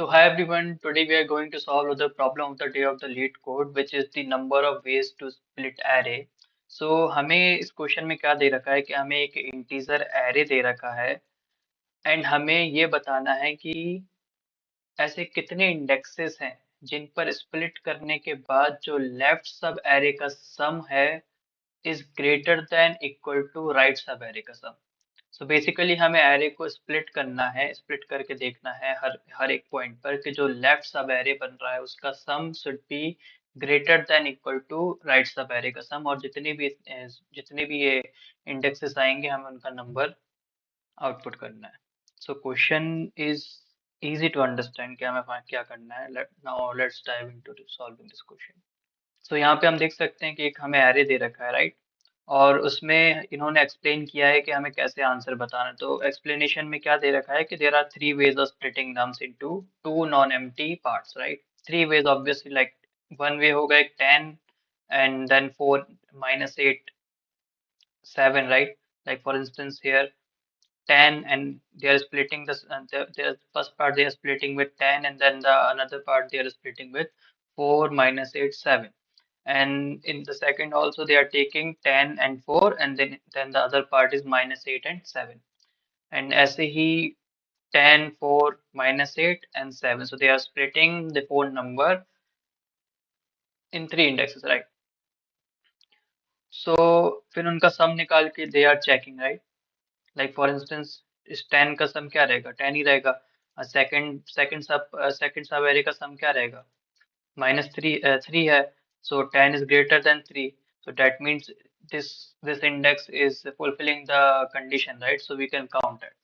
So hi everyone, today we are going to solve the problem of the day of the lead code, which is the number of ways to split array. So हमें इस question में क्या दे रखा है कि हमें एक integer array दे रखा है एंड हमें ये बताना है कि ऐसे कितने इंडेक्सेस हैं जिन पर स्प्लिट करने के बाद जो लेफ्ट सब array का सम है is greater than equal to right sub array का सम। सो बेसिकली हमें एरे को स्प्लिट करना है, स्प्लिट करके देखना है हर हर एक पॉइंट पर कि जो लेफ्ट सब एरे बन रहा है उसका sum should be greater than equal to right सब एरे का सम, और जितने भी ये इंडेक्सेस आएंगे हमें उनका नंबर आउटपुट करना है। So question is easy to understand कि हमें वहाँ क्या करना है। Now let's dive into solving this question. So यहाँ पे हम देख सकते हैं कि एक हमें एरे दे रखा है, राइट? और उसमें इन्होंने एक्सप्लेन किया है कि हमें कैसे आंसर बताना है। तो एक्सप्लेनेशन में क्या दे रखा है कि there are three ways of splitting nums into two non empty parts, right? Three ways obviously, like one way होगा एक 10 and then 4 minus 8 7, right? Like for instance here 10 and they are splitting this, the first part they are splitting with 10 and then the another part they are splitting with 4 minus 8 7, and in the second also they are taking 10 and 4 and then the other part is minus 8 and 7, and ऐसे ही 10 4 minus 8 and 7, so they are splitting the phone number in three indexes, right? So फिर उनका सम निकाल के they are checking, right? Like for instance इस 10 का सम क्या रहेगा, 10 ही रहेगा। सेकंड सब एरे का सम क्या रहेगा, -3 है। सो 10 is greater than 3, so that means this index is fulfilling the condition, right? So we can count it।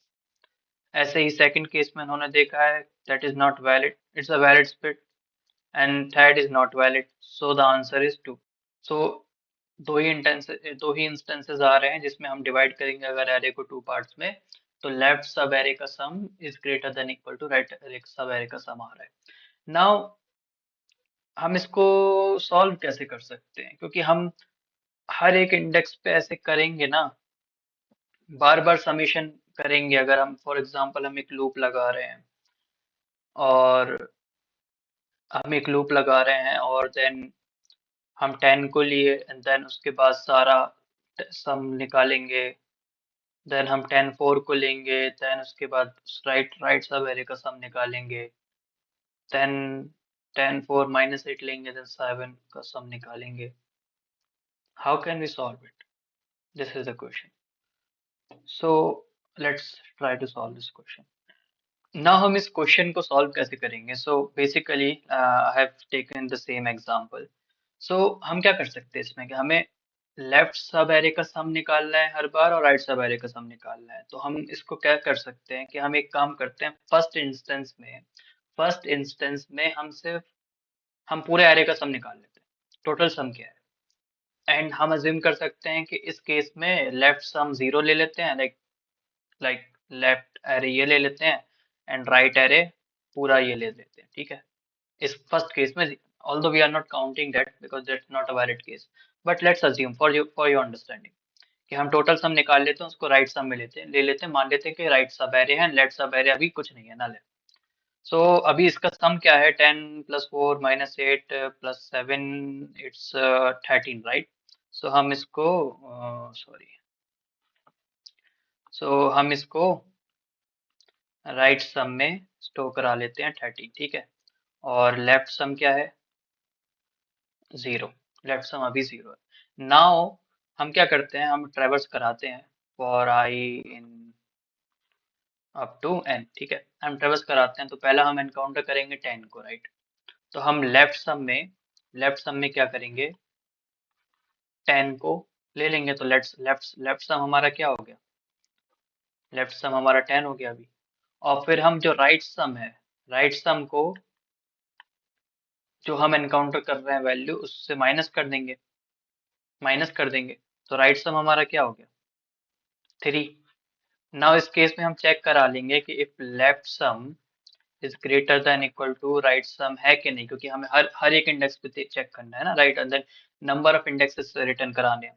ऐसे ही सेकंड केस में उन्होंने देखा है that is not valid, it's a valid split, and third is not valid, so the answer is 2। सो दो ही instances आ रहे हैं जिसमें हम डिवाइड करेंगे अगर एरे को टू पार्ट्स में, तो लेफ्ट सब एरे का sum is greater than equal to right सब एरे का सम आ रहा है। नाउ हम इसको सॉल्व कैसे कर सकते हैं, क्योंकि हम हर एक इंडेक्स पे ऐसे करेंगे ना, बार बार समेशन करेंगे। अगर हम फॉर एग्जांपल हम एक लूप लगा रहे हैं और देन हम 10 को लिए एंड देन उसके बाद सारा सम निकालेंगे, देन हम 10 4 को लेंगे, देन उसके बाद राइट राइट सब एरे का सम निकालेंगे, देन 10 4 minus 8 लेंगे, देन 7 का सम निकालेंगे। How can we solve it? This is the question. So let's try to solve this question. Now हम इस क्वेश्चन को सॉल्व कैसे करेंगे? So basically I have taken the same example. So हम क्या कर सकते हैं इसमें कि हमें लेफ्ट सब एरे का सम निकालना है हर बार और राइट सब एरे का सम निकालना है। तो हम इसको क्या कर सकते हैं कि हम एक काम करते हैं, फर्स्ट इंस्टेंस में हम पूरे एरे का सम निकाल लेते हैं, टोटल सम क्या है। एंड हम अज्यूम कर सकते हैं कि इस केस में लेफ्ट सम 0 ले लेते हैं, लाइक लेफ्ट एरे ये ले लेते हैं एंड राइट एरे पूरा ये ले लेते हैं, ठीक है? इस फर्स्ट केस में, although we are not counting that because that's not a valid case, but let's assume for your understanding कि हम टोटल सम निकाल लेते हैं, उसको राइट सम में ले लेते हैं, मान लेते हैं कि राइट सब एरे है, लेफ्ट सब एरे अभी कुछ नहीं है, नल है। सो अभी इसका सम क्या है, 10 + 4 - 8 + 7, इट्स 13, राइट? सो हम इसको सॉरी सो हम इसको राइट सम में स्टोर करा लेते हैं 13, ठीक है? और लेफ्ट सम क्या है, 0। लेफ्ट सम अभी 0 है। नाउ हम क्या करते हैं, हम ट्रेवर्स कराते हैं for i in up to n, ठीक है? हम ट्रेवर्स कराते हैं तो पहला हम एनकाउंटर करेंगे 10 को, राइट? तो हम लेफ्ट सम में क्या करेंगे, 10 को ले लेंगे, तो लेफ्ट सम हमारा क्या हो गया, लेफ्ट सम हमारा 10 हो गया अभी। और फिर हम जो राइट सम है, राइट सम को जो हम एनकाउंटर कर रहे हैं वैल्यू उससे माइनस कर देंगे, तो राइट सम हमारा क्या हो गया, 3। नाउ इस केस में हम चेक करा लेंगे कि if left sum is greater than equal to right sum है कि नहीं, क्योंकि हमें हर हर एक इंडेक्स पे चेक करना है ना, right? And then number of indexes return कराने हैं।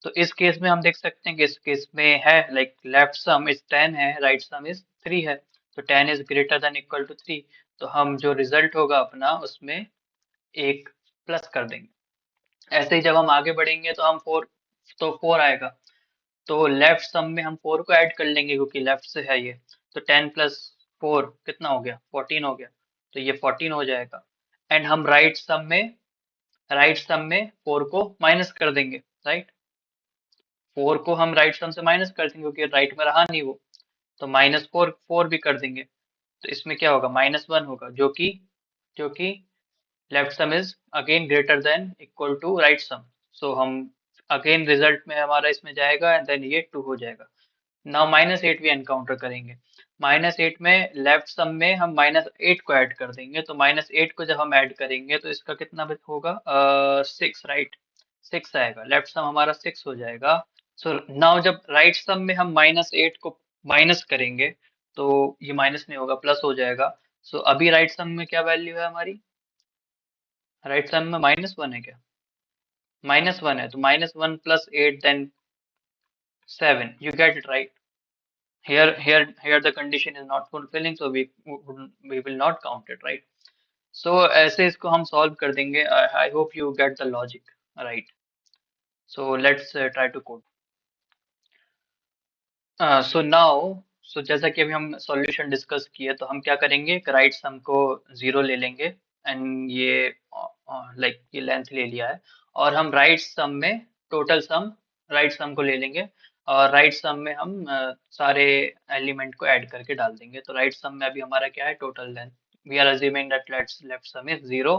तो इस केस में हम देख सकते हैं कि इस केस में है, लाइक लेफ्ट सम इज 10 है, राइट सम इज 3 है, तो 10 is greater than equal to 3। तो हम जो रिजल्ट होगा अपना उसमें एक प्लस कर देंगे। ऐसे ही जब हम आगे बढ़ेंगे तो हम फोर, तो फोर आएगा, तो लेफ्ट सम में हम फोर को ऐड कर लेंगे क्योंकि लेफ्ट से है ये। तो 10 + 4 कितना हो गया, 14 हो गया, तो ये 14 हो जाएगा। एंड हम राइट सम में फोर को माइनस कर देंगे, राइट। फोर को हम राइट सम से माइनस कर देंगे क्योंकि राइट में रहा नहीं वो, तो -4 4 भी कर देंगे। तो इसमें क्या होगा, -1 होगा, जो कि left sum is again greater than equal to right sum. So हम अगेन रिजल्ट में हमारा इसमें जाएगा एंड देन ये 2 हो जाएगा। नाउ -8 भी एनकाउंटर करेंगे। -8 में लेफ्ट सम में हम -8 को ऐड कर देंगे, तो -8 को जब हम ऐड करेंगे तो इसका कितना बिट होगा, 6, राइट। 6 आएगा, लेफ्ट सम हमारा 6 हो जाएगा। सो नाउ जब राइट सम में हम -8 को माइनस करेंगे तो ये माइनस नहीं होगा, प्लस हो जाएगा। सो अभी राइट सम में क्या वैल्यू है हमारी, राइट सम में -1 है क्या, -1 है, तो -1 + 8 then 7, you get it right. Here the condition is not fulfilling, so we will not count it, right? So ऐसे इसको हम solve कर देंगे. I hope you get the logic, right? So let's try to code. So now, so जैसा कि अभी हम solution discuss किए, तो हम क्या करेंगे, एक राइट सम को 0 ले लेंगे एंड ये लाइक ये लेंथ ले लिया है, और हम राइट सम में टोटल सम, राइट सम को ले लेंगे, और राइट सम में हम सारे एलिमेंट को ऐड करके डाल देंगे। तो राइट सम में अभी हमारा क्या है, total length, we are assuming that left sum is 0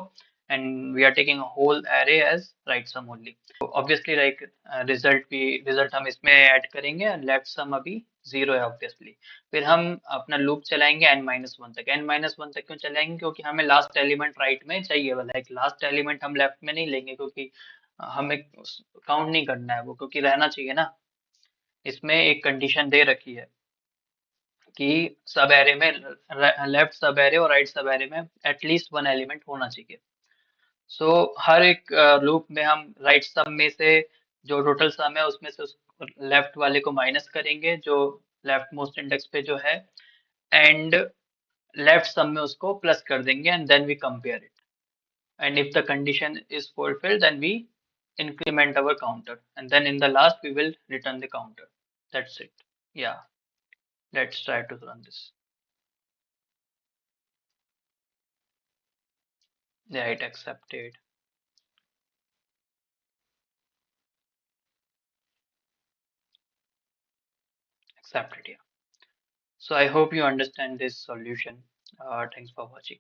and we are taking a whole array as right sum only. So obviously like result हम इसमें ऐड करेंगे, लेफ्ट सम अभी 0 है ऑब्वियसली। फिर हम अपना लूप चलाएंगे n-1 तक। n-1 तक क्यों चलाएंगे, क्योंकि हमें लास्ट एलिमेंट राइट में चाहिए वाला है, लास्ट एलिमेंट हम लेफ्ट में नहीं लेंगे क्योंकि हमें काउंट नहीं करना है वो, क्योंकि रहना चाहिए ना। इसमें एक कंडीशन दे रखी है कि सब एरे में, लेफ्ट सब एरे और राइट सब एरे में एटलीस्ट वन एलिमेंट होना चाहिए। सो हर एक लूप में हम राइट सम में से जो टोटल सम है उसमें से उस लेफ्ट वाले को माइनस करेंगे जो लेफ्ट मोस्ट इंडेक्स पे जो है, एंड लेफ्ट सम में उसको प्लस कर देंगे and then we compare it, and if the condition is fulfilled then we increment our counter, and then in the last we will return the counter. That's it. Yeah, let's try to run this. Yeah, it accepted. Accepted, yeah. So I hope you understand this solution. Thanks for watching.